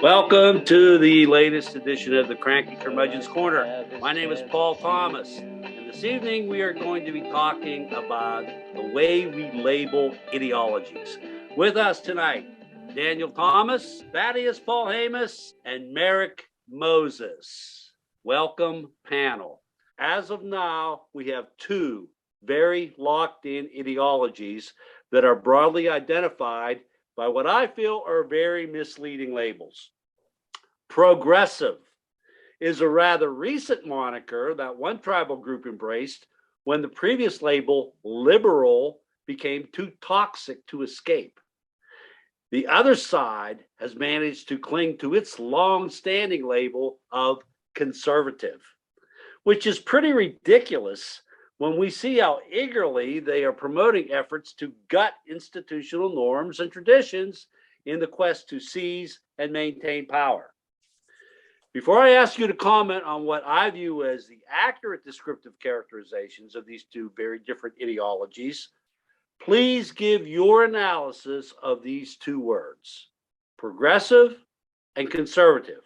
Welcome to the latest edition of the Cranky Curmudgeon's Corner. My name is Paul Thomas, and this evening we are going to be talking about the way we label ideologies. With us tonight, Daniel Thomas, Thaddeus Paul Hamus, and Merrick Moses. Welcome, panel. As of now, we have two very locked-in ideologies that are broadly identified by what I feel are very misleading labels. Progressive is a rather recent moniker that one tribal group embraced when the previous label, liberal, became too toxic to escape. The other side has managed to cling to its long-standing label of conservative, which is pretty ridiculous when we see how eagerly they are promoting efforts to gut institutional norms and traditions in the quest to seize and maintain power. Before I ask you to comment on what I view as the accurate descriptive characterizations of these two very different ideologies, please give your analysis of these two words, progressive and conservative,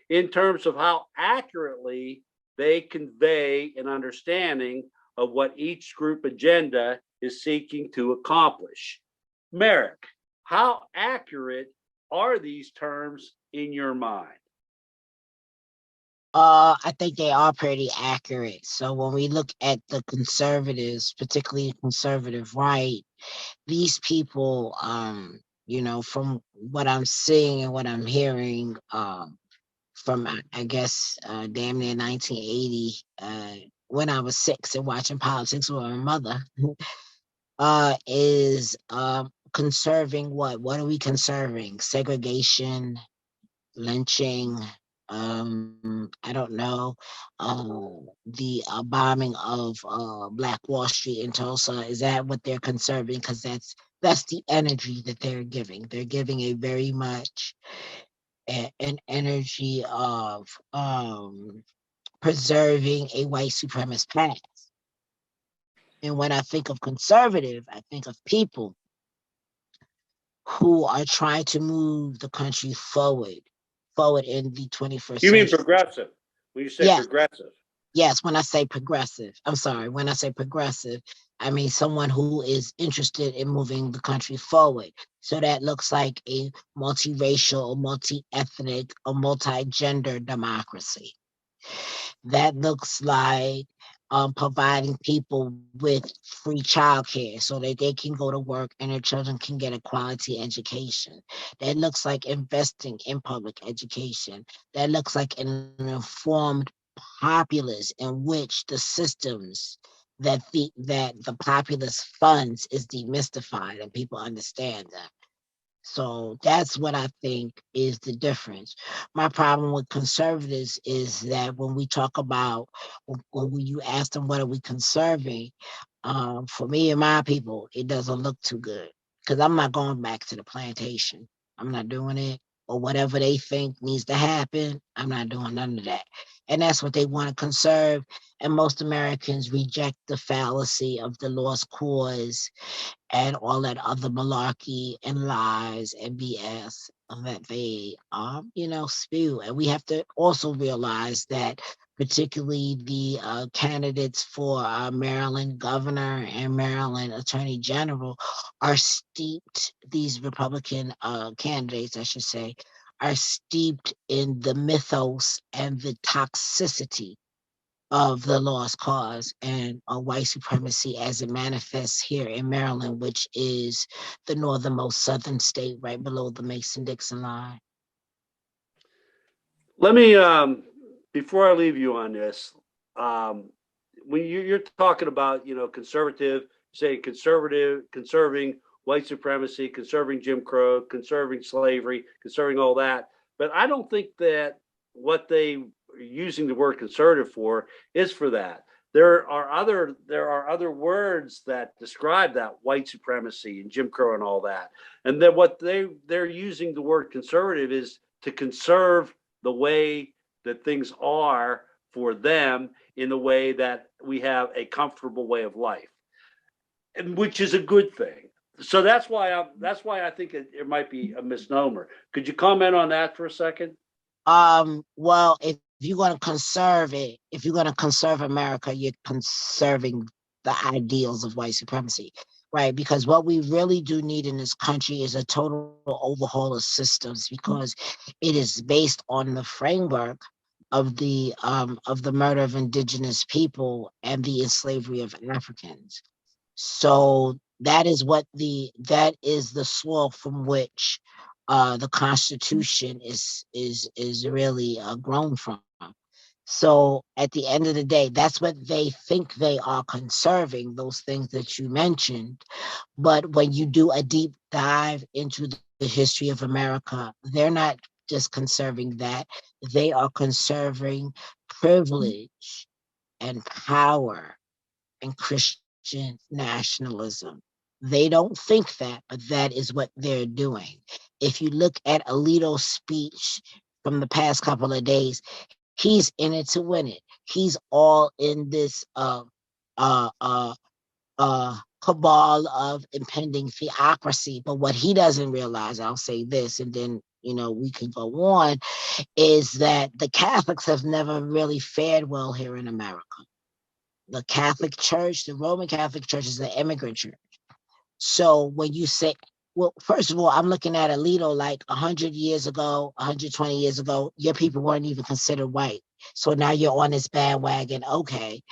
in terms of how accurately they convey an understanding of what each group agenda is seeking to accomplish. Merrick, how accurate are these terms in your mind? I think they are pretty accurate. So when we look at the conservatives, particularly conservative right, these people, from what I'm seeing and what I'm hearing, from I guess damn near 1980, when I was 6 and watching politics with my mother, is conserving what? What are we conserving? Segregation, lynching, I don't know, the bombing of Black Wall Street in Tulsa. Is that what they're conserving? Because that's the energy that they're giving. They're giving a very much an energy of preserving a white supremacist past. And when I think of conservative, I think of people who are trying to move the country forward in the 21st You mean century. progressive? When you say Yes, progressive. yes, when I say progressive, I'm sorry, when I say progressive, I mean someone who is interested in moving the country forward. So that looks like a multiracial, multi-ethnic, or multi-gender democracy. That looks like providing people with free childcare so that they can go to work and their children can get a quality education. That looks like investing in public education. That looks like an informed populace in which the systems that the populace funds is demystified and people understand them. So that's what I think is the difference. My problem with conservatives is that when we talk about, when you ask them, what are we conserving? For me and my people, it doesn't look too good because I'm not going back to the plantation. I'm not doing it, or whatever they think needs to happen. I'm not doing none of that. And that's what they want to conserve. And most Americans reject the fallacy of the lost cause and all that other malarkey and lies and BS that they spew. And we have to also realize that particularly the candidates for Maryland governor and Maryland attorney general are steeped, these Republican candidates, I should say, are steeped in the mythos and the toxicity of the lost cause and white supremacy as it manifests here in Maryland, which is the northernmost southern state right below the Mason-Dixon line. Let me, before I leave you on this, um, when you're talking about, conservative, say conserving white supremacy, conserving Jim Crow, conserving slavery, conserving all that. But I don't think that what they are using the word conservative for is for that. There are other words that describe that white supremacy and Jim Crow and all that. And then what they're using the word conservative is to conserve the way that things are for them in the way that we have a comfortable way of life, and which is a good thing. So that's why I think it might be a misnomer. Could you comment on that for a second? Well, if you're going to conserve it, if you're going to conserve America, you're conserving the ideals of white supremacy, right? Because what we really do need in this country is a total overhaul of systems, because it is based on the framework of the murder of indigenous people and the slavery of Africans. So that is the soil from which the Constitution is really grown from. So at the end of the day, that's what they think they are conserving, those things that you mentioned. But when you do a deep dive into the history of America, they're not just conserving that, they are conserving privilege and power and Christian nationalism. They don't think that, but that is what they're doing. If you look at Alito's speech from the past couple of days, he's in it to win it. He's all in this uh uh cabal of impending theocracy. But what he doesn't realize, I'll say this, and then we can go on, is that the Catholics have never really fared well here in America. The Catholic Church, the Roman Catholic Church, is an immigrant church. So when you say, well, first of all, I'm looking at Alito like 100 years ago, 120 years ago, your people weren't even considered white. So now you're on this bandwagon. Okay.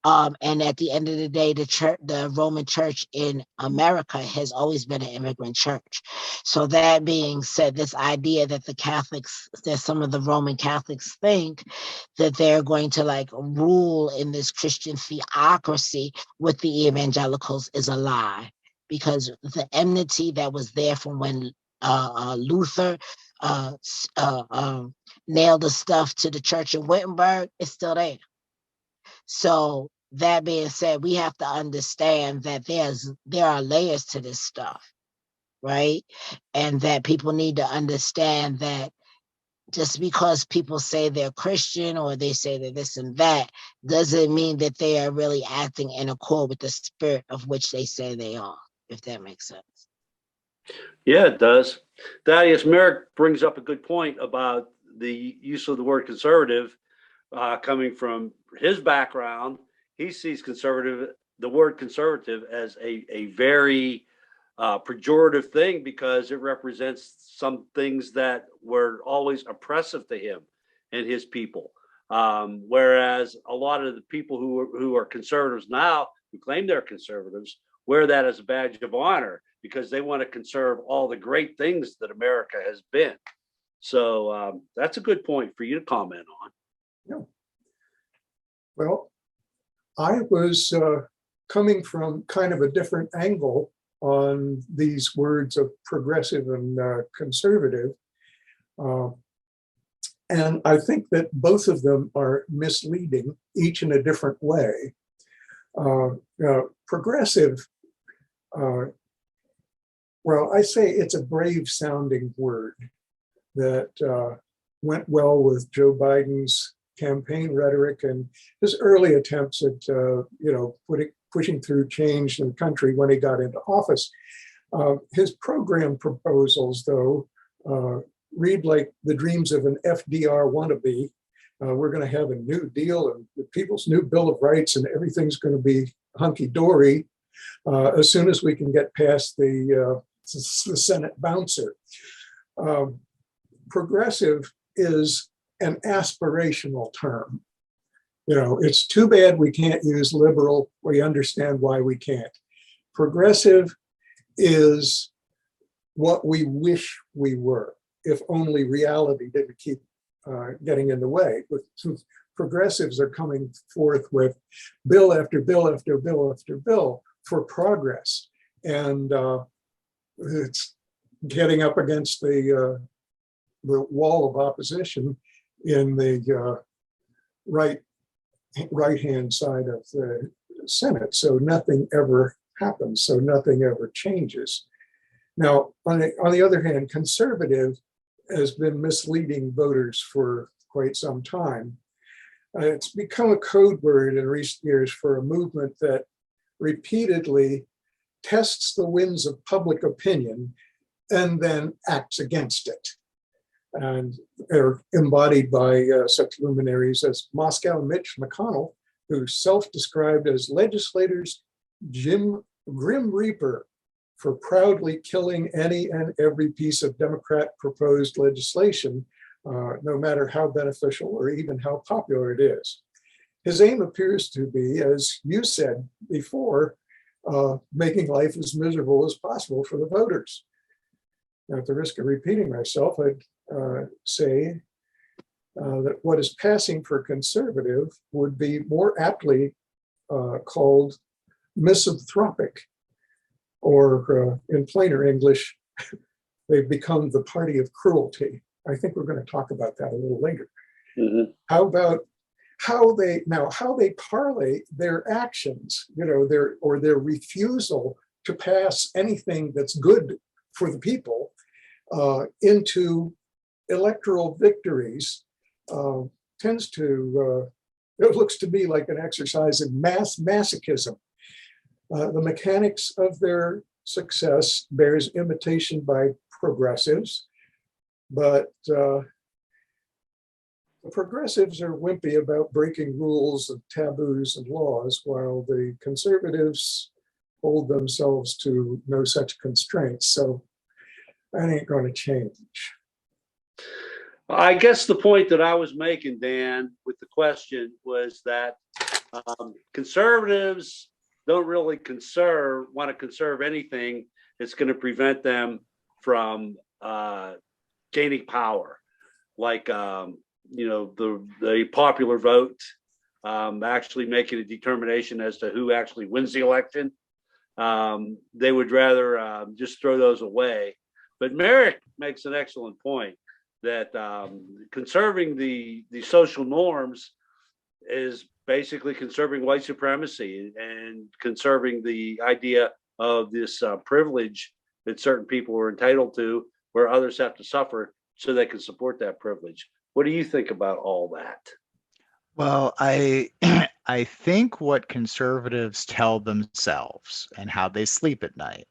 And at the end of the day, the Roman Church in America has always been an immigrant church. So that being said, this idea that that some of the Roman Catholics think that they're going to like rule in this Christian theocracy with the evangelicals is a lie, because the enmity that was there from when Luther uh, uh, um, nailed the stuff to the church in Wittenberg is still there. So that being said, we have to understand that there are layers to this stuff, right? And that people need to understand that just because people say they're Christian or they say they're this and that doesn't mean that they are really acting in accord with the spirit of which they say they are, if that makes sense. Yeah, it does. Thaddeus Merrick brings up a good point about the use of the word conservative coming from his background. He sees the word conservative, as a very pejorative thing, because it represents some things that were always oppressive to him and his people. Whereas a lot of the people who are conservatives now, who claim they're conservatives, wear that as a badge of honor because they want to conserve all the great things that America has been. So that's a good point for you to comment on. Yeah. Well, I was coming from kind of a different angle on these words of progressive and conservative. And I think that both of them are misleading, each in a different way. Progressive, well, I say it's a brave sounding word that went well with Joe Biden's campaign rhetoric and his early attempts at, pushing through change in the country when he got into office. His program proposals, though, read like the dreams of an FDR wannabe. We're going to have a new deal and the people's new Bill of Rights, and everything's going to be hunky-dory as soon as we can get past the Senate bouncer. Progressive is an aspirational term. It's too bad we can't use liberal. We understand why we can't. Progressive is what we wish we were, if only reality didn't keep getting in the way. But progressives are coming forth with bill after bill after bill after bill for progress. And it's getting up against the wall of opposition in the right-hand side of the Senate. So nothing ever happens. So nothing ever changes. Now, on the other hand, conservative has been misleading voters for quite some time. It's become a code word in recent years for a movement that repeatedly tests the winds of public opinion and then acts against it. And they're embodied by such luminaries as Moscow Mitch McConnell, who's self-described as legislators' Grim Reaper for proudly killing any and every piece of Democrat proposed legislation, no matter how beneficial or even how popular it is. His aim appears to be, as you said before, making life as miserable as possible for the voters. Now, at the risk of repeating myself, I'd say that what is passing for conservative would be more aptly called misanthropic, or in plainer English, they've become the party of cruelty. I think we're going to talk about that a little later. Mm-hmm. How about how they parlay their actions, their refusal to pass anything that's good for the people into electoral victories tends to, it looks to me like an exercise in masochism. The mechanics of their success bears imitation by progressives, but the progressives are wimpy about breaking rules and taboos and laws, while the conservatives hold themselves to no such constraints. So that ain't going to change. I guess the point that I was making, Dan, with the question was that conservatives don't really want to conserve anything that's going to prevent them from gaining power, like the popular vote, actually making a determination as to who actually wins the election. They would rather just throw those away. But Merrick makes an excellent point that conserving the social norms is basically conserving white supremacy and conserving the idea of this privilege that certain people are entitled to, where others have to suffer so they can support that privilege. What do you think about all that? Well, I think what conservatives tell themselves and how they sleep at night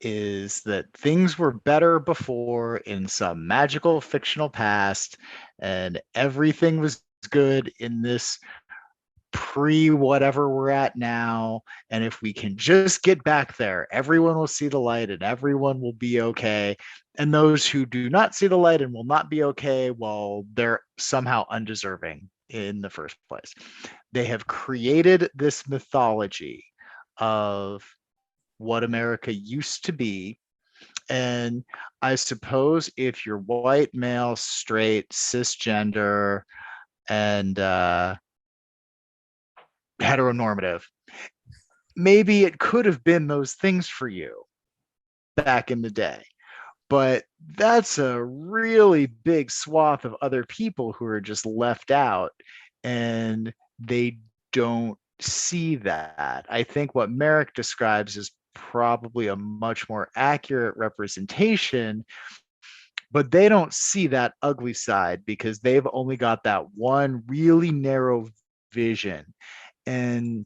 is that things were better before in some magical fictional past, and everything was good in this pre-whatever we're at now. And if we can just get back there, everyone will see the light and everyone will be okay. And those who do not see the light and will not be okay, well, they're somehow undeserving in the first place. They have created this mythology of what America used to be. And I suppose if you're white, male, straight, cisgender, and heteronormative, maybe it could have been those things for you back in the day. But that's a really big swath of other people who are just left out, and they don't see that. I think what Merrick describes is probably a much more accurate representation, but they don't see that ugly side because they've only got that one really narrow vision. And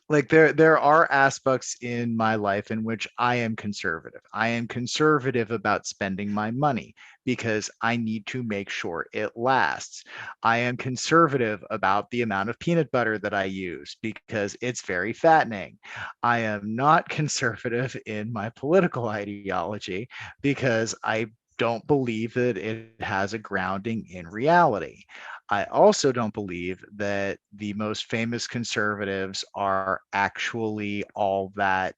like there are aspects in my life in which I am conservative. I am conservative about spending my money because I need to make sure it lasts. I am conservative about the amount of peanut butter that I use because it's very fattening. I am not conservative in my political ideology because I don't believe that it has a grounding in reality. I also don't believe that the most famous conservatives are actually all that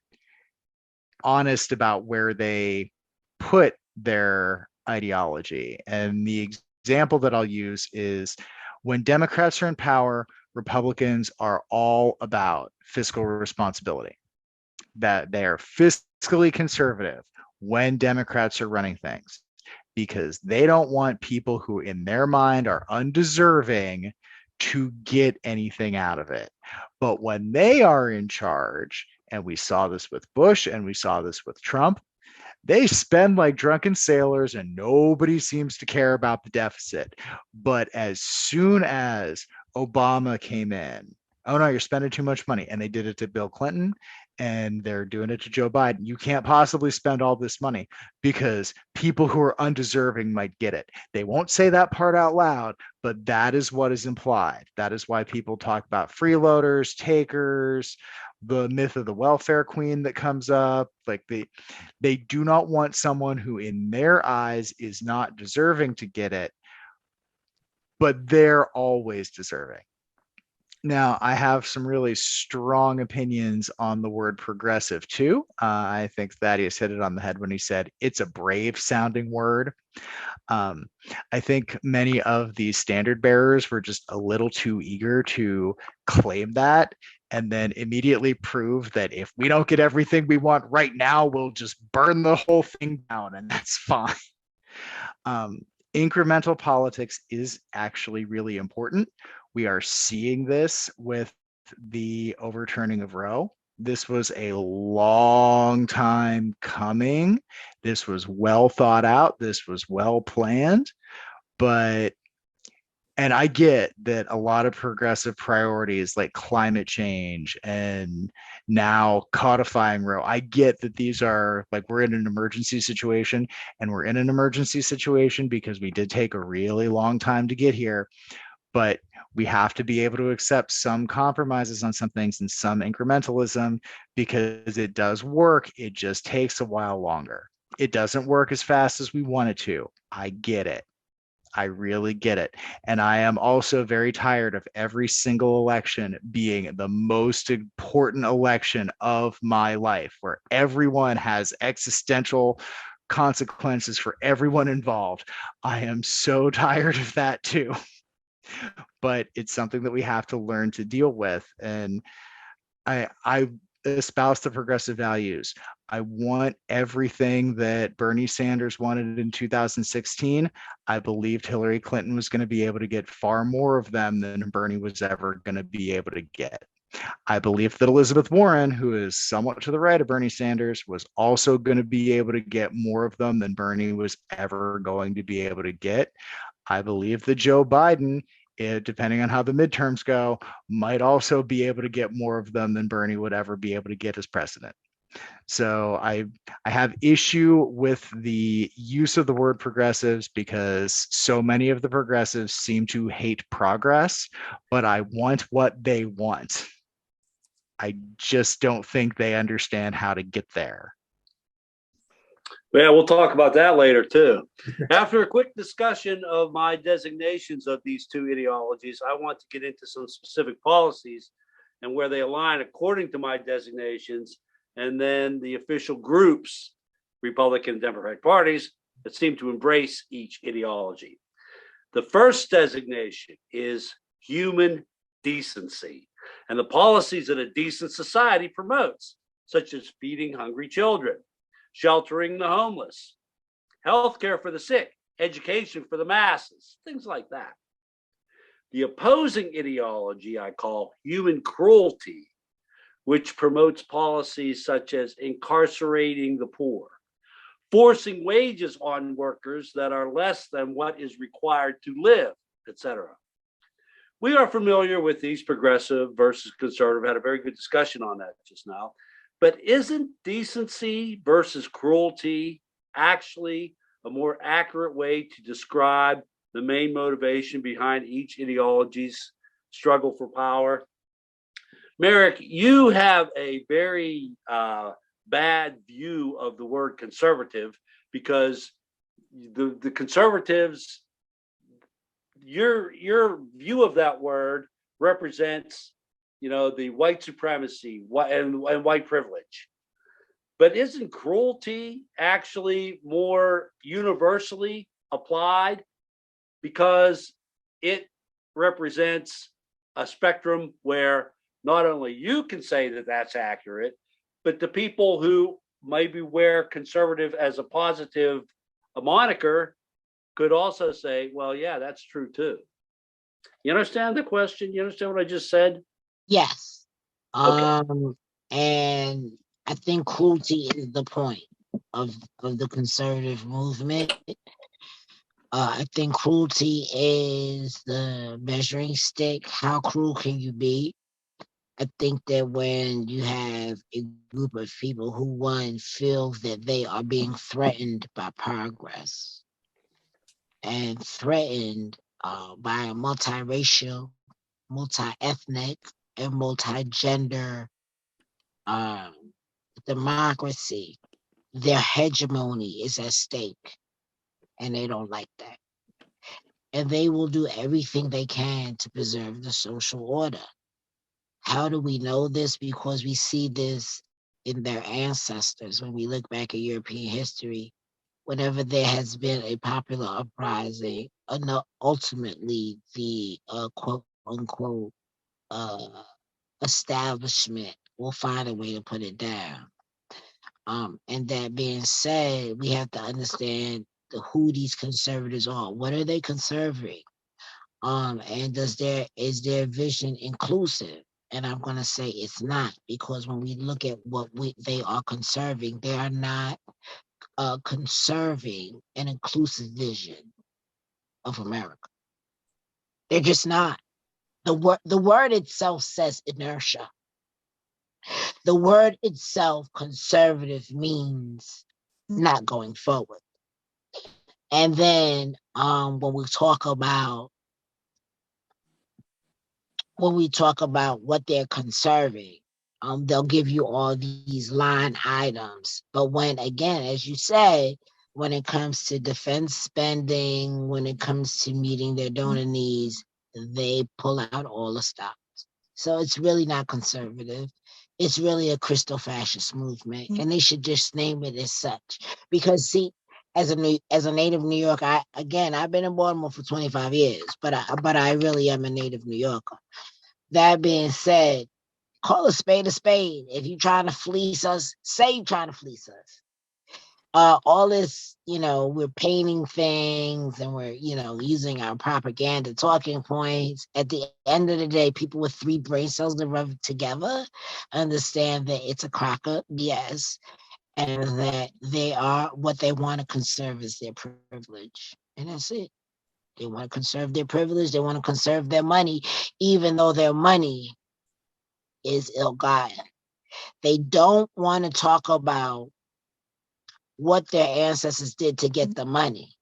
honest about where they put their ideology. And the example that I'll use is when Democrats are in power, Republicans are all about fiscal responsibility, that they are fiscally conservative when Democrats are running things, because they don't want people who in their mind are undeserving to get anything out of it. But when they are in charge, and we saw this with Bush and we saw this with Trump, they spend like drunken sailors and nobody seems to care about the deficit. But as soon as Obama came in, oh no, you're spending too much money. And they did it to Bill Clinton and they're doing it to Joe Biden. You can't possibly spend all this money because people who are undeserving might get it. They won't say that part out loud, but that is what is implied. That is why people talk about freeloaders, takers, the myth of the welfare queen that comes up. Like they do not want someone who in their eyes is not deserving to get it, but they're always deserving. Now, I have some really strong opinions on the word progressive too. I think Thaddeus hit it on the head when he said it's a brave sounding word. Um, I think many of the standard bearers were just a little too eager to claim that and then immediately prove that if we don't get everything we want right now, we'll just burn the whole thing down, and that's fine. Incremental politics is actually really important. We are seeing this with the overturning of Roe. This was a long time coming. This was well thought out. This was well planned. And I get that a lot of progressive priorities like climate change and now codifying Roe, I get that these are like, we're in an emergency situation, and we're in an emergency situation because we did take a really long time to get here. But we have to be able to accept some compromises on some things and some incrementalism because it does work. It just takes a while longer. It doesn't work as fast as we want it to. I get it. I really get it. And I am also very tired of every single election being the most important election of my life, where everyone has existential consequences for everyone involved. I am so tired of that too. But it's something that we have to learn to deal with. And I espouse the progressive values. I want everything that Bernie Sanders wanted in 2016. I believed Hillary Clinton was going to be able to get far more of them than Bernie was ever going to be able to get. I believe that Elizabeth Warren, who is somewhat to the right of Bernie Sanders, was also going to be able to get more of them than Bernie was ever going to be able to get. I believe that Joe Biden, depending on how the midterms go, might also be able to get more of them than Bernie would ever be able to get as president. So I have issue with the use of the word progressives because so many of the progressives seem to hate progress, but I want what they want. I just don't think they understand how to get there. Yeah, we'll talk about that later too. After a quick discussion of my designations of these two ideologies, I want to get into some specific policies and where they align according to my designations, and then the official groups, Republican and Democratic parties, that seem to embrace each ideology. The first designation is human decency and the policies that a decent society promotes, such as feeding hungry children, sheltering the homeless, healthcare for the sick, education for the masses, things like that. The opposing ideology I call human cruelty, which promotes policies such as incarcerating the poor, forcing wages on workers that are less than what is required to live, etc. We are familiar with these progressive versus conservative, had a very good discussion on that just now. But isn't decency versus cruelty actually a more accurate way to describe the main motivation behind each ideology's struggle for power? Merrick, you have a very bad view of the word conservative because the conservatives, your view of that word represents, the white supremacy and white privilege. But isn't cruelty actually more universally applied because it represents a spectrum where not only you can say that that's accurate, but the people who maybe wear conservative as a moniker could also say, well, yeah, that's true too. You understand the question? You understand what I just said? Yes. Okay. And I think cruelty is the point of the conservative movement. I think cruelty is the measuring stick. How cruel can you be? I think that when you have a group of people who, one, feel that they are being threatened by progress and threatened by a multiracial, multi-ethnic, and multi-gender um, democracy, their hegemony is at stake, and they don't like that. And they will do everything they can to preserve the social order. How do we know this? Because we see this in their ancestors. When we look back at European history, whenever there has been a popular uprising, ultimately the quote unquote uh, establishment will find a way to put it down. And that being said, we have to understand who these conservatives are. What are they conserving? And is their vision inclusive? And I'm gonna say it's not, because when we look at what they are conserving, they are not conserving an inclusive vision of America. They're just not. The word itself says inertia. The word itself, conservative, means not going forward. And then when we talk about what they're conserving, they'll give you all these line items. But when, again, as you say, when it comes to defense spending, when it comes to meeting their donor needs, they pull out all the stops. So it's really not conservative. It's really a crystal fascist movement, and they should just name it as such. Because see, as a native New Yorker, I've been in Baltimore for 25 years, but I really am a native New Yorker. That being said, call a spade a spade. If you're trying to fleece us, say you're trying to fleece us. All this, we're painting things and we're, using our propaganda talking points. At the end of the day, people with 3 brain cells that rub together understand that it's a crock of BS, and that what they want to conserve is their privilege. And that's it. They want to conserve their privilege. They want to conserve their money, even though their money is ill-gotten. They don't want to talk about what their ancestors did to get the money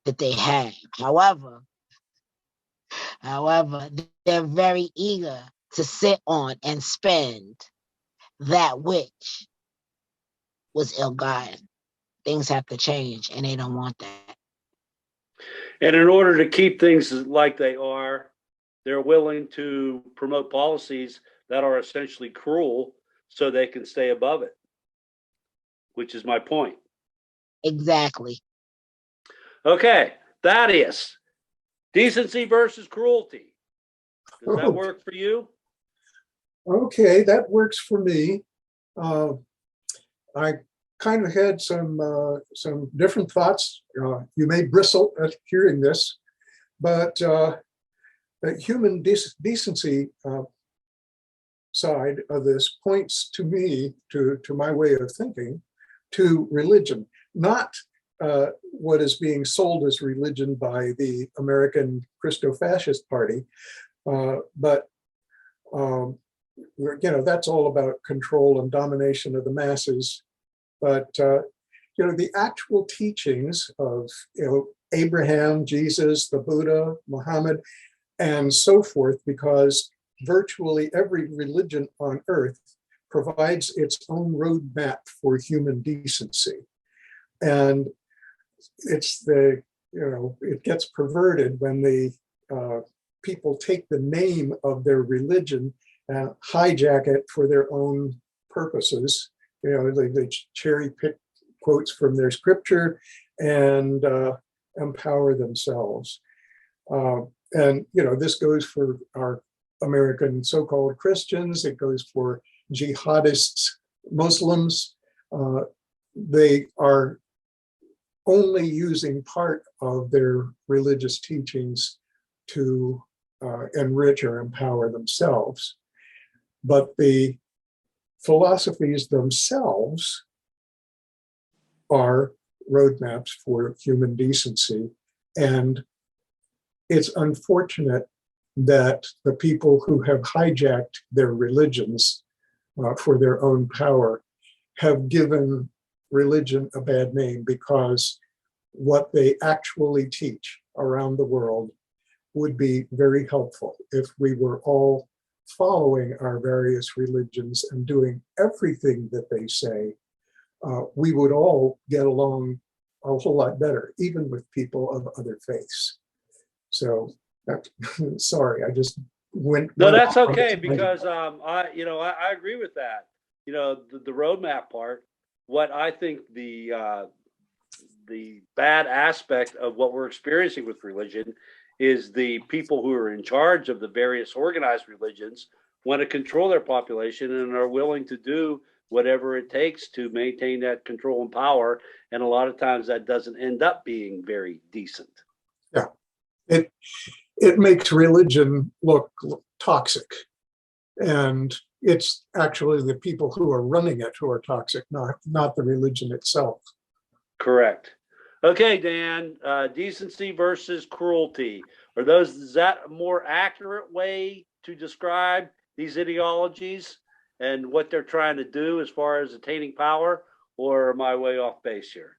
that they had. However, they're very eager to sit on and spend that which was ill-gotten. Things have to change, and they don't want that. And in order to keep things like they are, they're willing to promote policies that are essentially cruel so they can stay above it, which is my point. Exactly. Okay, Thaddeus, decency versus cruelty. Does that work for you? Okay, that works for me. I kind of had some different thoughts. You may bristle at hearing this, but the human decency side of this points to me, to my way of thinking, to religion, not what is being sold as religion by the American Christo-Fascist Party, but that's all about control and domination of the masses. But the actual teachings of Abraham, Jesus, the Buddha, Muhammad, and so forth, because virtually every religion on earth provides its own roadmap for human decency. And it gets perverted when the people take the name of their religion and hijack it for their own purposes. They cherry pick quotes from their scripture and empower themselves. And this goes for our American so-called Christians. It goes for jihadists, Muslims. They are only using part of their religious teachings to enrich or empower themselves. But the philosophies themselves are roadmaps for human decency. And it's unfortunate that the people who have hijacked their religions for their own power have given religion a bad name, because what they actually teach around the world would be very helpful if we were all following our various religions and doing everything that they say. We would all get along a whole lot better, even with people of other faiths. So, sorry, I just went. No, that's off on okay, a tangent. because I agree with that. The roadmap part. What I think the bad aspect of what we're experiencing with religion is the people who are in charge of the various organized religions want to control their population and are willing to do whatever it takes to maintain that control and power. And a lot of times that doesn't end up being very decent. Yeah, it makes religion look toxic, and it's actually the people who are running it who are toxic, not the religion itself. Correct. Okay, Dan, decency versus cruelty. Is that a more accurate way to describe these ideologies and what they're trying to do as far as attaining power, or am I way off base here?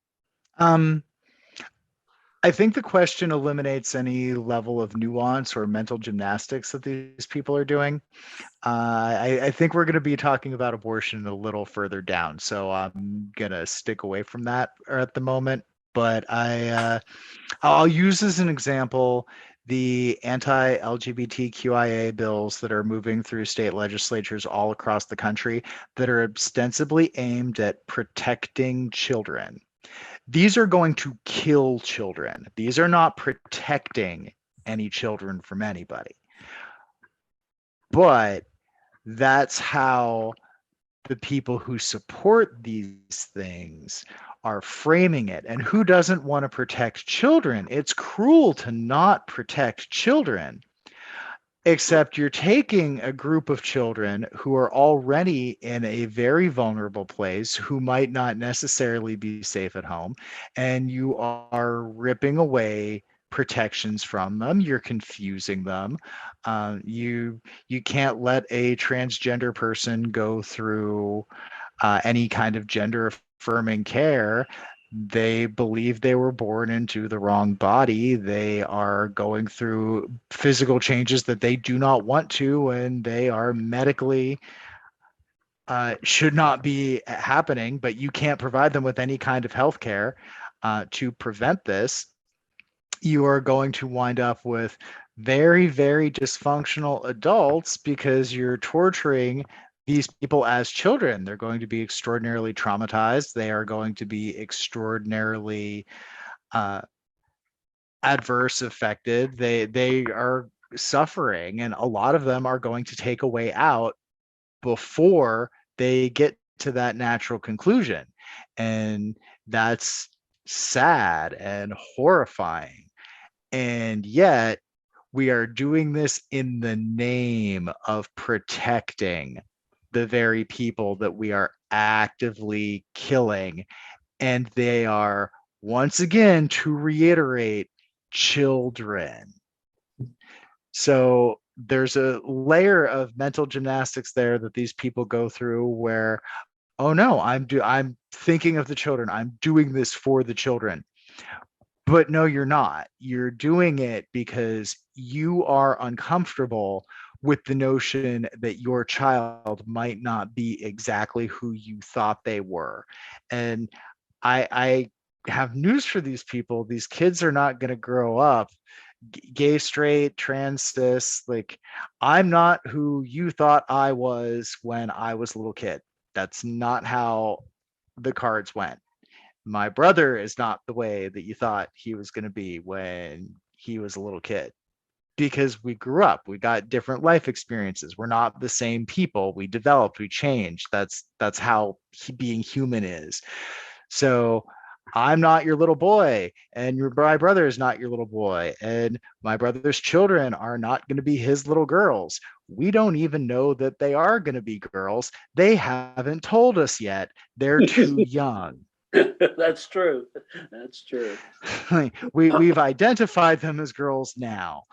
I think the question eliminates any level of nuance or mental gymnastics that these people are doing. I think we're going to be talking about abortion a little further down, so I'm going to stick away from that at the moment. But I'll use as an example the anti-LGBTQIA bills that are moving through state legislatures all across the country that are ostensibly aimed at protecting children. These are going to kill children. These are not protecting any children from anybody. But that's how the people who support these things are framing it. And who doesn't want to protect children? It's cruel to not protect children. Except you're taking a group of children who are already in a very vulnerable place, who might not necessarily be safe at home, and you are ripping away protections from them. You're confusing them. You can't let a transgender person go through any kind of gender affirming care. They believe they were born into the wrong body. They are going through physical changes that they do not want to, and they are medically should not be happening, but you can't provide them with any kind of health care to prevent this. You are going to wind up with very, very dysfunctional adults because you're torturing these people as children. They're going to be extraordinarily traumatized. They are going to be extraordinarily adverse affected. They are suffering, and a lot of them are going to take a way out before they get to that natural conclusion. And that's sad and horrifying. And yet we are doing this in the name of protecting the very people that we are actively killing. And they are, once again, to reiterate, children. So there's a layer of mental gymnastics there that these people go through where, oh no, I'm thinking of the children. I'm doing this for the children. But no, you're not. You're doing it because you are uncomfortable with the notion that your child might not be exactly who you thought they were. And I have news for these people. These kids are not going to grow up gay, straight, trans, cis. Like, I'm not who you thought I was when I was a little kid. That's not how the cards went. My brother is not the way that you thought he was going to be when he was a little kid, because we grew up, we got different life experiences. We're not the same people. We developed, we changed. That's how being human is. So I'm not your little boy, and my brother is not your little boy, and my brother's children are not going to be his little girls. We don't even know that they are going to be girls. They haven't told us yet. They're too young. That's true. That's true. We've identified them as girls now.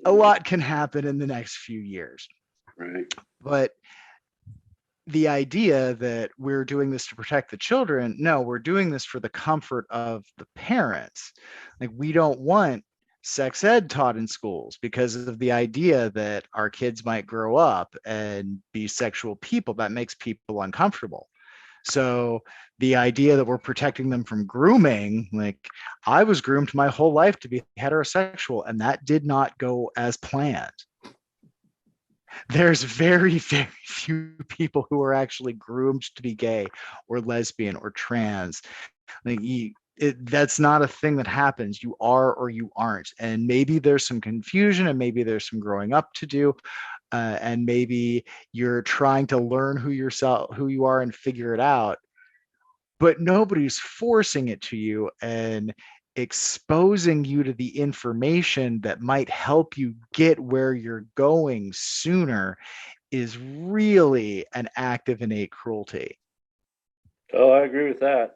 a lot can happen in the next few years. Right. But the idea that we're doing this to protect the children, no, we're doing this for the comfort of the parents. Like, we don't want sex ed taught in schools because of the idea that our kids might grow up and be sexual people. That makes people uncomfortable. So the idea that we're protecting them from grooming, like, I was groomed my whole life to be heterosexual, and that did not go as planned. There's very, very few people who are actually groomed to be gay or lesbian or trans. Like, that's not a thing that happens. You are or you aren't. And maybe there's some confusion, and maybe there's some growing up to do. And maybe you're trying to learn who you are and figure it out. But nobody's forcing it to you and exposing you to the information that might help you get where you're going sooner is really an act of innate cruelty. Oh, I agree with that.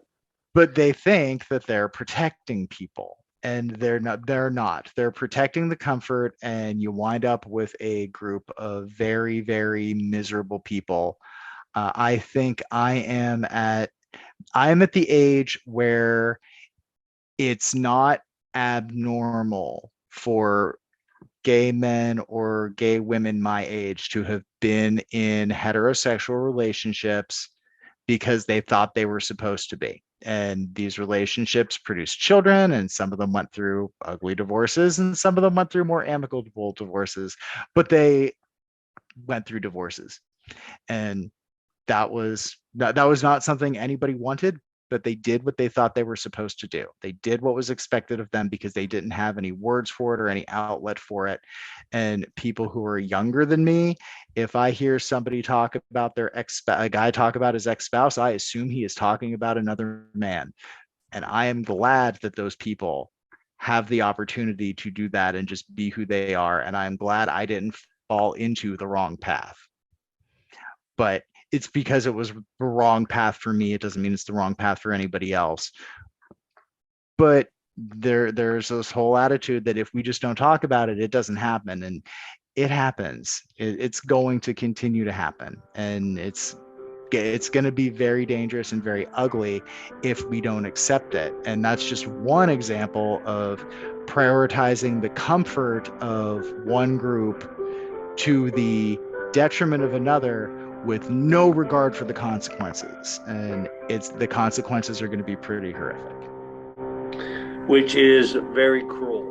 But they think that they're protecting people, and they're not. They're protecting the comfort, and you wind up with a group of very, very miserable people. I think I am at the age where it's not abnormal for gay men or gay women my age to have been in heterosexual relationships because they thought they were supposed to be. And these relationships produced children, and some of them went through ugly divorces, and some of them went through more amicable divorces, but they went through divorces. And that was not something anybody wanted, but they did what they thought they were supposed to do. They did what was expected of them because they didn't have any words for it or any outlet for it. And people who are younger than me, if I hear somebody talk about a guy talk about his ex-spouse, I assume he is talking about another man. And I am glad that those people have the opportunity to do that and just be who they are. And I'm glad I didn't fall into the wrong path. But it's because it was the wrong path for me. It doesn't mean it's the wrong path for anybody else. But there's this whole attitude that if we just don't talk about it, it doesn't happen. And it happens. It's going to continue to happen. And it's going to be very dangerous and very ugly if we don't accept it. And that's just one example of prioritizing the comfort of one group to the detriment of another, with no regard for the consequences. And the consequences are going to be pretty horrific. Which is very cruel.